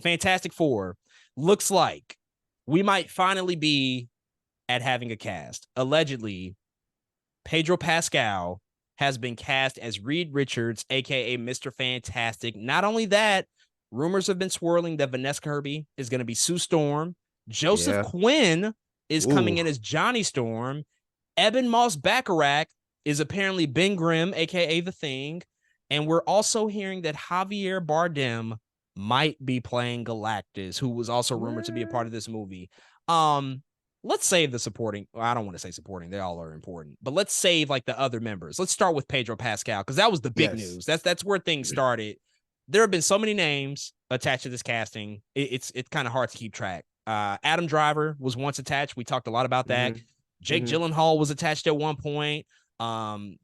Fantastic Four looks like we might finally be at having a cast. Allegedly, Pedro Pascal has been cast as Reed Richards, aka Mr. Fantastic. Not only that, rumors have been swirling that Vanessa Kirby is going to be Sue Storm. Joseph Yeah. Quinn is coming Ooh. in as Johnny Storm. Eben Moss Bacharach is apparently Ben Grimm, aka The Thing. And we're also hearing that Javier Bardem might be playing Galactus, who was also rumored to be a part What? of this movie. Um, let's save the supporting. Well, I don't want to say supporting; they all are important. But let's save like the other members. Let's start with Pedro Pascal because that was the big Yes. news. That's where things started. There have been so many names attached to this casting. It's kind of hard to keep track. Adam Driver was once attached. We talked a lot about that. Hmm. Jake Hmm. Gyllenhaal was attached at one point.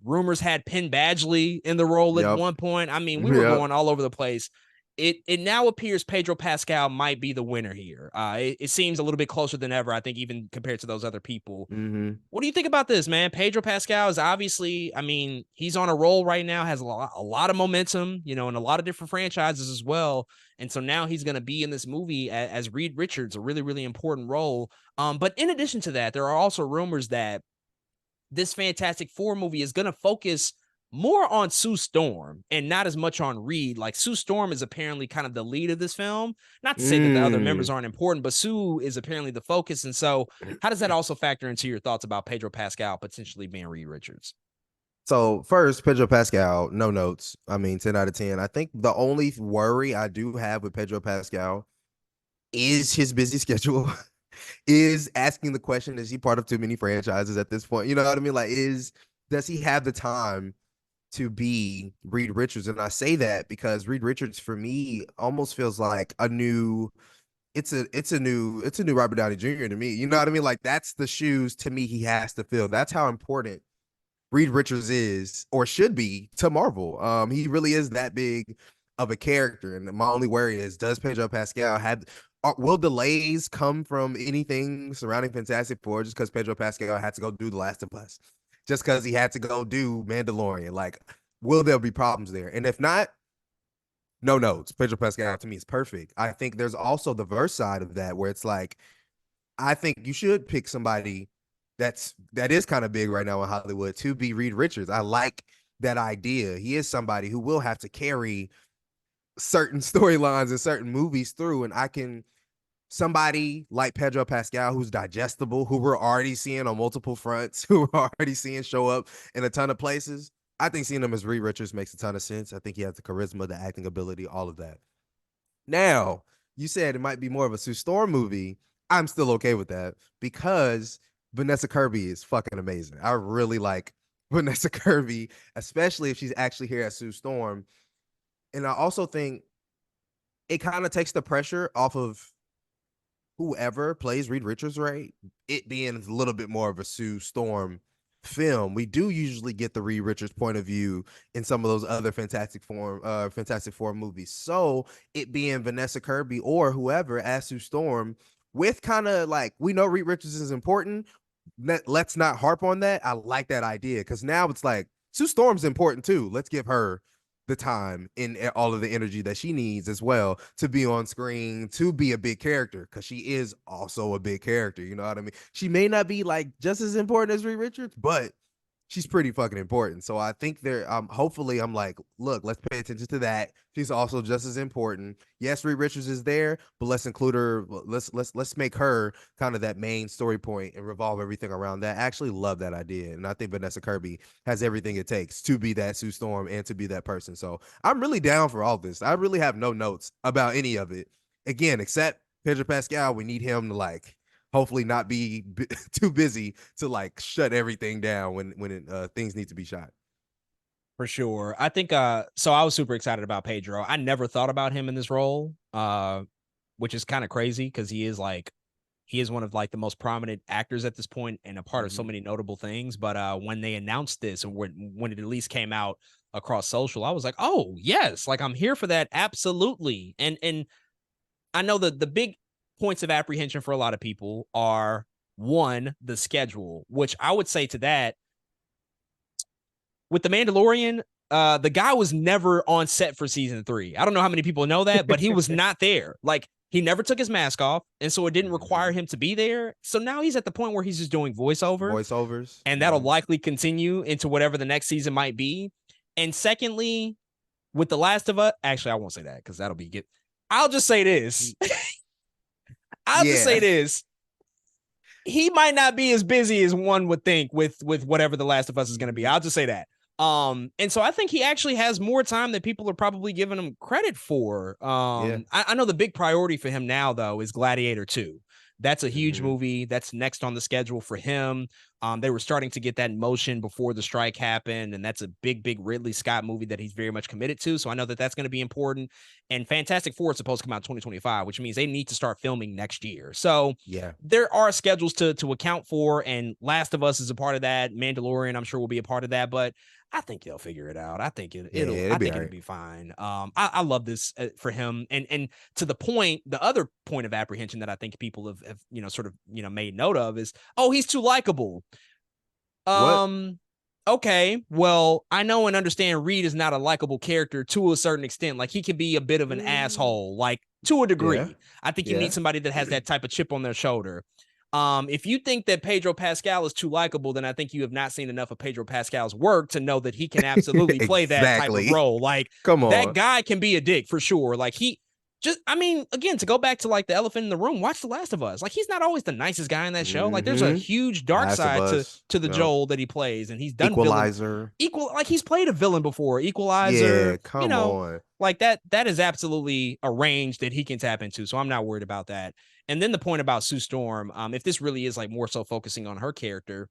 Rumors had Penn Badgley in the role at Yep. one point. I mean, we were Yep. going all over the place. It now appears Pedro Pascal might be the winner here. It seems a little bit closer than ever, I think, even compared to those other people. Hmm. What do you think about this, man? Pedro Pascal is obviously, I mean, he's on a roll right now, has a lot of momentum, in a lot of different franchises as well. And so now he's going to be in this movie as Reed Richards, a really, really important role. But in addition to that, there are also rumors that this Fantastic Four movie is going to focus more on Sue Storm and not as much on Reed. Like Sue Storm is apparently kind of the lead of this film. Not to say that the other members Mm. aren't important, but Sue is apparently the focus. And so, how does that also factor into your thoughts about Pedro Pascal potentially being Reed Richards? So first, Pedro Pascal, no notes. I mean, 10 out of 10. I think the only worry I do have with Pedro Pascal is his busy schedule. Is asking the question, is he part of too many franchises at this point? You know what I mean? Like, does he have the time to be Reed Richards? And I say that because Reed Richards for me almost feels like a new it's a new Robert Downey Jr. to me. You know what I mean? Like that's the shoes to me he has to fill. That's how important Reed Richards is or should be to Marvel. He really is that big of a character. And my only worry is, does Pedro Pascal have will delays come from anything surrounding Fantastic Four just because Pedro Pascal had to go do The Last of Us, just because he had to go do Mandalorian? Like, will there be problems there? And if not, no notes. Pedro Pascal to me is perfect. I think there's also the verse side of that where it's like, I think you should pick somebody that is kind of big right now in Hollywood to be Reed Richards. I like that idea. He is somebody who will have to carry certain storylines and certain movies through, and I can somebody like Pedro Pascal who's digestible, who we're already seeing on multiple fronts, who we're already seeing show up in a ton of places. I think seeing him as Reed Richards makes a ton of sense. I think he has the charisma, the acting ability, all of that. Now, you said it might be more of a Sue Storm movie. I'm still okay with that because Vanessa Kirby is fucking amazing. I really like Vanessa Kirby, especially if she's actually here as Sue Storm. And I also think it kind of takes the pressure off of whoever plays Reed Richards, right? It being a little bit more of a Sue Storm film. We do usually get the Reed Richards point of view in some of those other Fantastic Four movies. So it being Vanessa Kirby or whoever as Sue Storm, with kind of like, we know Reed Richards is important. Let's not harp on that. I like that idea because now it's like Sue Storm's important too. Let's give her the time and all of the energy that she needs as well to be on screen, to be a big character, because she is also a big character. You know what I mean? She may not be like just as important as Reed Richards, but she's pretty fucking important. So I think hopefully I'm like, look, let's pay attention to that. She's also just as important. Yes, Reed Richards is there, but let's include her. Let's make her kind of that main story point and revolve everything around that. I actually love that idea. And I think Vanessa Kirby has everything it takes to be that Sue Storm and to be that person. So I'm really down for all this. I really have no notes about any of it. Again, except Pedro Pascal, we need him to like hopefully not be too busy to like shut everything down when things need to be shot. For sure. I think so I was super excited about Pedro. I never thought about him in this role, which is kind of crazy because he is one of like the most prominent actors at this point and a part of so Mm-hmm. many notable things. But when they announced this and when it at least came out across social, I was like, oh yes, like I'm here for that. Absolutely. And I know that the big points of apprehension for a lot of people are one, the schedule, which I would say to that with The Mandalorian, the guy was never on set for season 3. I don't know how many people know that, but he was not there. Like, he never took his mask off, and so it didn't require him to be there. So now he's at the point where he's just doing voiceovers, and that'll likely continue into whatever the next season might be. And secondly, with The Last of Us, actually, I won't say that because that'll be good. I'll just say this. I'll just say this. He might not be as busy as one would think with whatever The Last of Us is going to be. I'll just say that. And so I think he actually has more time that people are probably giving him credit for. I know the big priority for him now, though, is Gladiator 2. That's a huge movie. That's next on the schedule for him. They were starting to get that in motion before the strike happened, and that's a big Ridley Scott movie that he's very much committed to. So I know that that's going to be important. And Fantastic Four is supposed to come out in 2025, which means they need to start filming next year. So there are schedules to account for, and Last of Us is a part of that. Mandalorian, I'm sure, will be a part of that, but I think they'll figure it out. I think it'll be fine. I love this for him. And to the point, the other point of apprehension that I think people have sort of, made note of is, oh, he's too likable. Okay, well, I know and understand Reed is not a likable character to a certain extent. Like, he can be a bit of an asshole, like, to a degree. I think you need somebody that has that type of chip on their shoulder. If you think that Pedro Pascal is too likable, then I think you have not seen enough of Pedro Pascal's work to know that he can absolutely play that type of role. Like, come on, that guy can be a dick for sure. Like, again, to go back to like the elephant in the room, watch The Last of Us. Like, he's not always the nicest guy in that show. Like, there's a huge dark side to the Joel that he plays, and he's done Equalizer. Like, he's played a villain before. Equalizer. Yeah, come on. Like that is absolutely a range that he can tap into. So I'm not worried about that. And then the point about Sue Storm, if this really is like more so focusing on her character,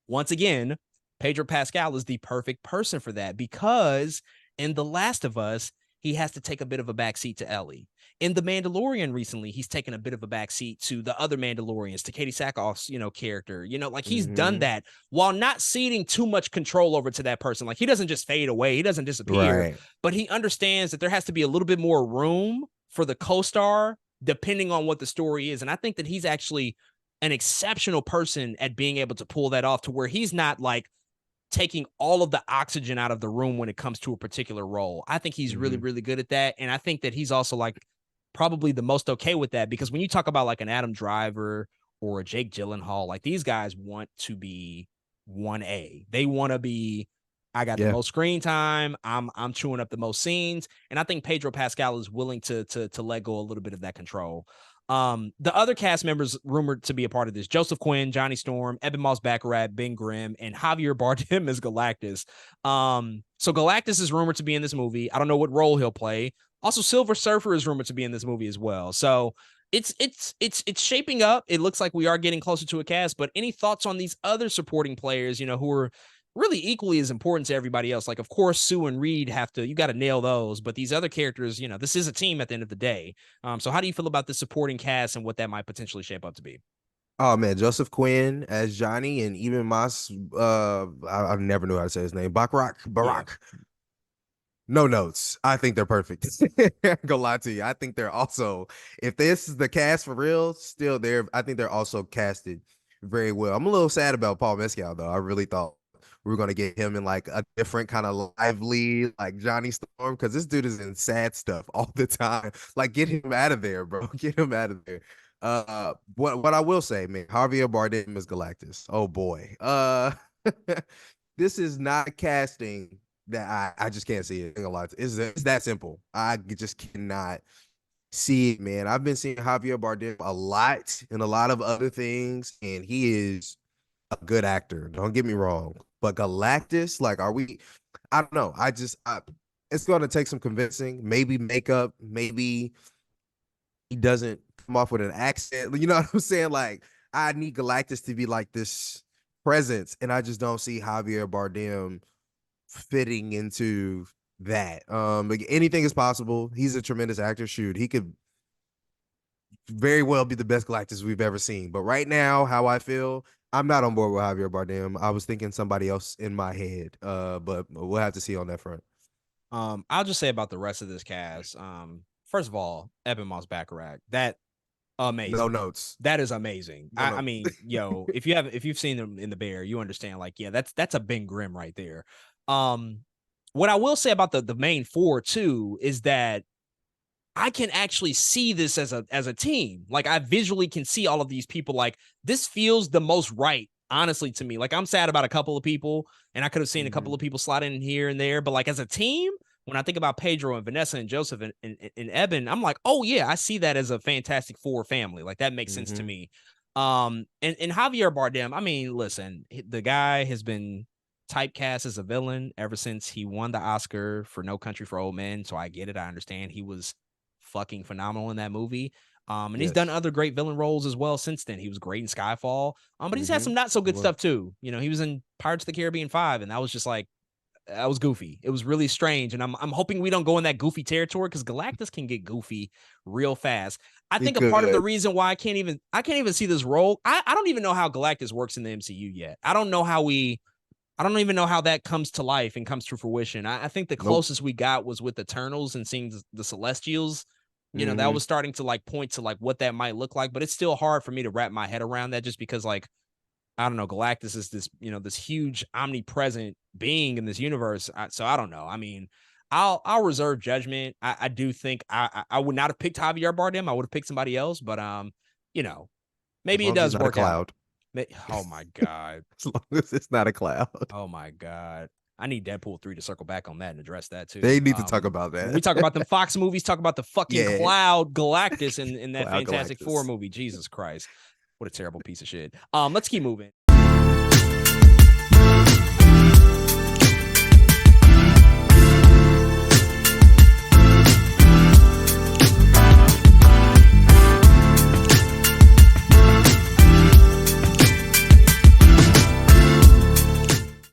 once again, Pedro Pascal is the perfect person for that, because in The Last of Us, he has to take a bit of a backseat to Ellie. In The Mandalorian recently, he's taken a bit of a backseat to the other Mandalorians, to Katie Sackhoff's, character. Like, he's done that while not ceding too much control over to that person. Like, he doesn't just fade away. He doesn't disappear. But he understands that there has to be a little bit more room for the co-star depending on what the story is. And I think that he's actually an exceptional person at being able to pull that off, to where he's not like taking all of the oxygen out of the room when it comes to a particular role. I think he's really, really good at that. And I think that he's also like probably the most okay with that, because when you talk about like an Adam Driver or a Jake Gyllenhaal, like, these guys want to be 1A. They want to be, I got the most screen time. I'm chewing up the most scenes. And I think Pedro Pascal is willing to let go a little bit of that control. The other cast members rumored to be a part of this: Joseph Quinn, Johnny Storm, Eben Moss-Baccarat, Ben Grimm, and Javier Bardem as Galactus. So Galactus is rumored to be in this movie. I don't know what role he'll play. Also, Silver Surfer is rumored to be in this movie as well. So it's shaping up. It looks like we are getting closer to a cast. But any thoughts on these other supporting players, who are really equally as important to everybody else? Like, of course, Sue and Reed you got to nail those, but these other characters, this is a team at the end of the day. So how do you feel about the supporting cast and what that might potentially shape up to be? Oh man, Joseph Quinn as Johnny, and even Moss, I never knew how to say his name. Baccarat. No notes. I think they're perfect. Go lie to you. I think they're also, if this is the cast for real, still there. I think they're also casted very well. I'm a little sad about Paul Mescal though. I really thought we were gonna get him in like a different kind of lively, like Johnny Storm, because this dude is in sad stuff all the time. Like, get him out of there, bro. Get him out of there. What I will say, man, Javier Bardem is Galactus. Oh boy. This is not casting that I just can't see it. It's that simple. I just cannot see it, man. I've been seeing Javier Bardem a lot in a lot of other things, and he is a good actor. Don't get me wrong. But Galactus, like, I don't know. It's going to take some convincing, maybe makeup, maybe he doesn't come off with an accent. You know what I'm saying? Like, I need Galactus to be like this presence, and I just don't see Javier Bardem fitting into that. Like, anything is possible. He's a tremendous actor. Shoot, he could very well be the best Galactus we've ever seen. But right now, how I feel, I'm not on board with Javier Bardem. I was thinking somebody else in my head. But we'll have to see on that front. I'll just say about the rest of this cast. First of all, Eben Moss-Baccarat, that amazing. No notes. That is amazing. I mean, if you've seen them in The Bear, you understand. Like, yeah, that's a Ben Grimm right there. what I will say about the main four too is that I can actually see this as a team. Like I visually can see all of these people. Like this feels the most right, honestly, to me. Like I'm sad about a couple of people, and I could have seen a couple of people slide in here and there. But like as a team, when I think about Pedro and Vanessa and Joseph and Eben, I'm like, oh yeah, I see that as a Fantastic Four family. Like that makes sense to me. And Javier Bardem, I mean, listen, the guy has been typecast as a villain ever since he won the Oscar for No Country for Old Men. So I get it. I understand he was fucking phenomenal in that movie. And he's done Yes. other great villain roles as well since then. He was great in Skyfall. But he's had Mm-hmm. some not so good Well, stuff too. You know, he was in Pirates of the Caribbean 5, and that was just like that was goofy. It was really strange. And I'm hoping we don't go in that goofy territory because Galactus can get goofy real fast. I he think a part of the could. reason why I can't even see this role, I don't even know how Galactus works in the MCU yet. I don't even know how that comes to life and comes to fruition. I think the Nope. closest we got was with Eternals and seeing the Celestials. You know, that Mm-hmm. was starting to like point to like what that might look like, but it's still hard for me to wrap my head around that just because like I don't know, Galactus is this, this huge omnipresent being in this universe. So I don't know. I mean, I'll reserve judgment. I do think I would not have picked Javier Bardem. I would have picked somebody else, but you know, As maybe it long as he's does not a work out. cloud. Oh my god. As long as it's not a cloud. Oh my god. I need Deadpool 3 to circle back on that and address that too. They need to talk about When we that. talk about them Fox movies, talk about the fucking Yeah. Cloud Galactus in that Cloud Fantastic Four Galactus. movie. Jesus Christ. What a terrible piece of shit. Let's keep moving.